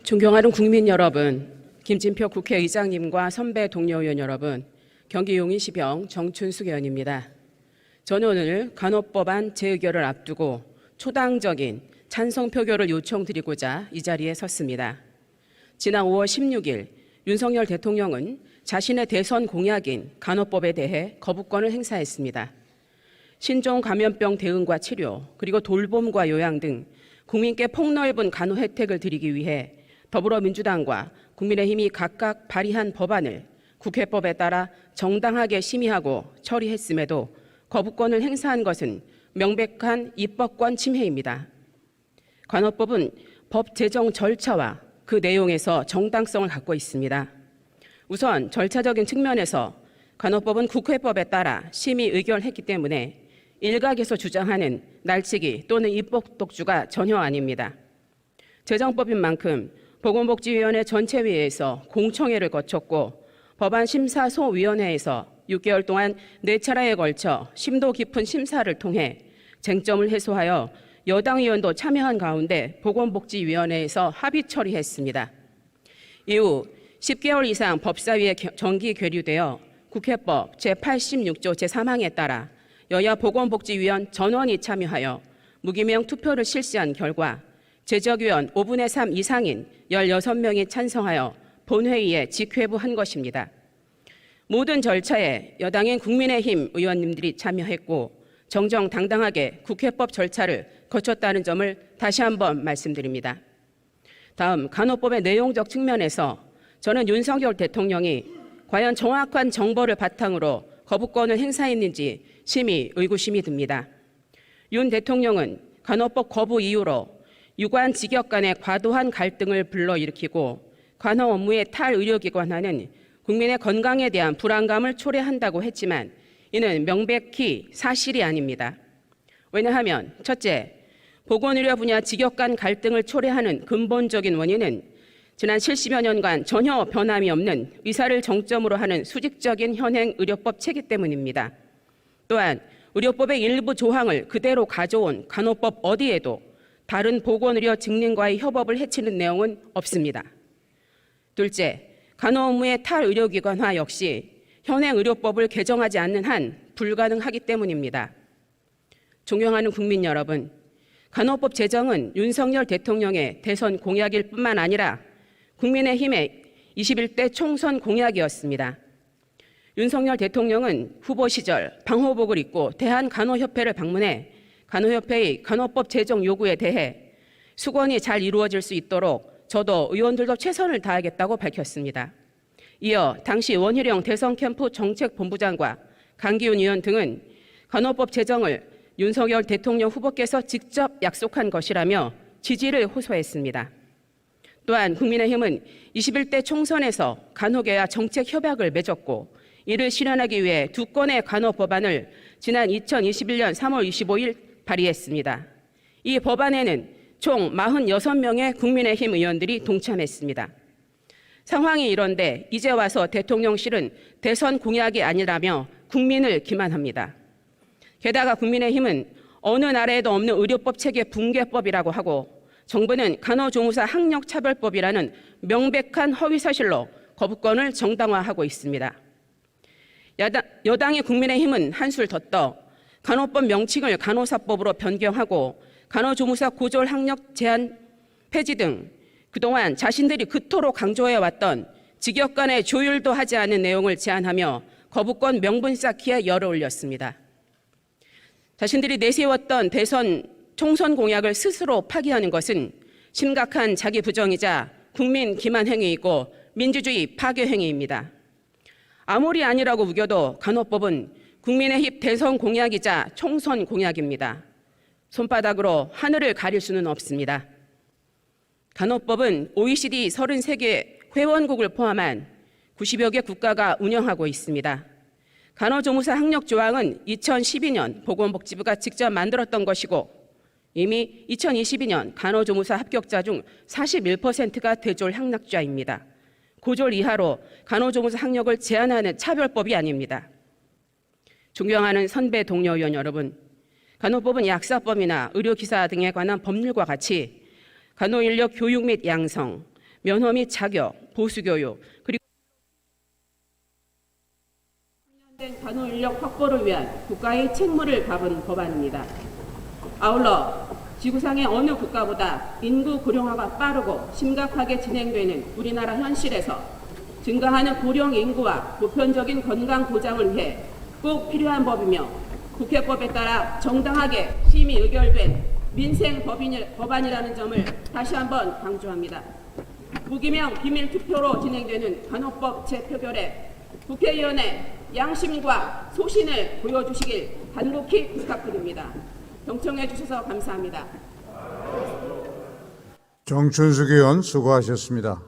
존경하는 국민 여러분, 김진표 국회의장님과 선배 동료 의원 여러분, 경기 용인시병 정춘숙 의원입니다. 저는 오늘 간호법안 재의결을 앞두고 초당적인 찬성 표결을 요청드리고자 이 자리에 섰습니다. 지난 5월 16일 윤석열 대통령은 자신의 대선 공약인 간호법에 대해 거부권을 행사했습니다. 신종 감염병 대응과 치료, 그리고 돌봄과 요양 등 국민께 폭넓은 간호 혜택을 드리기 위해 더불어민주당과 국민의힘이 각각 발의한 법안을 국회법에 따라 정당하게 심의하고 처리했음에도 거부권을 행사한 것은 명백한 입법권 침해입니다. 간호법은 법 제정 절차와 그 내용에서 정당성을 갖고 있습니다. 우선 절차적인 측면에서 간호법은 국회법에 따라 심의 의결했기 때문에 일각에서 주장하는 날치기 또는 입법 독주가 전혀 아닙니다. 제정법인 만큼 보건복지위원회 전체회의에서 공청회를 거쳤고 법안심사소위원회에서 6개월 동안 4차례에 걸쳐 심도 깊은 심사를 통해 쟁점을 해소하여 여당 의원도 참여한 가운데 보건복지위원회에서 합의 처리했습니다. 이후 10개월 이상 법사위에 정기 계류되어 국회법 제86조 제3항에 따라 여야 보건복지위원 전원이 참여하여 무기명 투표를 실시한 결과 제적위원 5분의 3 이상인 16명이 찬성하여 본회의에 직회부한 것입니다. 모든 절차에 여당인 국민의힘 의원님들이 참여했고 정정당당하게 국회법 절차를 거쳤다는 점을 다시 한번 말씀드립니다. 다음 간호법의 내용적 측면에서 저는 윤석열 대통령이 과연 정확한 정보를 바탕으로 거부권을 행사했는지 심히 의구심이 듭니다. 윤 대통령은 간호법 거부 이유로 유관 직역 간의 과도한 갈등을 불러일으키고 간호 업무의 탈의료기관화는 국민의 건강에 대한 불안감을 초래한다고 했지만 이는 명백히 사실이 아닙니다. 왜냐하면 첫째, 보건의료 분야 직역 간 갈등을 초래하는 근본적인 원인은 지난 70여 년간 전혀 변함이 없는 의사를 정점으로 하는 수직적인 현행 의료법 체계 때문입니다. 또한 의료법의 일부 조항을 그대로 가져온 간호법 어디에도 다른 보건의료 직능과의 협업을 해치는 내용은 없습니다. 둘째, 간호 업무의 탈의료기관화 역시 현행 의료법을 개정하지 않는 한 불가능하기 때문입니다. 존경하는 국민 여러분, 간호법 제정은 윤석열 대통령의 대선 공약일 뿐만 아니라 국민의힘의 21대 총선 공약이었습니다. 윤석열 대통령은 후보 시절 방호복을 입고 대한간호협회를 방문해 간호협회의 간호법 제정 요구에 대해 수건이 잘 이루어질 수 있도록 저도 의원들도 최선을 다하겠다고 밝혔습니다. 이어 당시 원희룡 대선 캠프 정책본부장과 강기훈 의원 등은 간호법 제정을 윤석열 대통령 후보께서 직접 약속한 것이라며 지지를 호소했습니다. 또한 국민의힘은 21대 총선에서 간호계와 정책협약을 맺었고 이를 실현하기 위해 2건의 간호법안을 지난 2021년 3월 25일 발의했습니다. 이 법안에는 총 46명의 국민의힘 의원들이 동참했습니다. 상황이 이런데 이제 와서 대통령실은 대선 공약이 아니라며 국민을 기만합니다. 게다가 국민의힘은 어느 나라에도 없는 의료법 체계 붕괴법이라고 하고 정부는 간호조무사 학력차별법이라는 명백한 허위사실로 거부권을 정당화하고 있습니다. 여당의 국민의힘은 한술 더 떠 간호법 명칭을 간호사법으로 변경하고 간호조무사 고졸 학력 제한 폐지 등 그동안 자신들이 그토록 강조해왔던 직역 간의 조율도 하지 않은 내용을 제안하며 거부권 명분 쌓기에 열을 올렸습니다. 자신들이 내세웠던 대선 총선 공약을 스스로 파기하는 것은 심각한 자기 부정이자 국민 기만 행위이고 민주주의 파괴 행위입니다. 아무리 아니라고 우겨도 간호법은 국민의힘 대선 공약이자 총선 공약입니다. 손바닥으로 하늘을 가릴 수는 없습니다. 간호법은 OECD 33개 회원국을 포함한 90여 개 국가가 운영하고 있습니다. 간호조무사 학력 조항은 2012년 보건복지부가 직접 만들었던 것이고 이미 2022년 간호조무사 합격자 중 41%가 대졸 학력자입니다. 고졸 이하로 간호조무사 학력을 제한하는 차별법이 아닙니다. 존경하는 선배 동료 의원 여러분, 간호법은 약사법이나 의료기사 등에 관한 법률과 같이 간호인력 교육 및 양성, 면허 및 자격, 보수교육, 그리고 관련된 간호 인력 확보를 위한 국가의 책무를 담은 법안입니다. 아울러 지구상의 어느 국가보다 인구 고령화가 빠르고 심각하게 진행되는 우리나라 현실에서 증가하는 고령 인구와 보편적인 건강 보장을 위해 꼭 필요한 법이며 국회법에 따라 정당하게 심의 의결된 민생 법안이라는 점을 다시 한번 강조합니다. 무기명 비밀 투표로 진행되는 간호법 재표결에 국회의원의 양심과 소신을 보여주시길 간곡히 부탁드립니다. 경청해 주셔서 감사합니다. 정춘숙 의원 수고하셨습니다.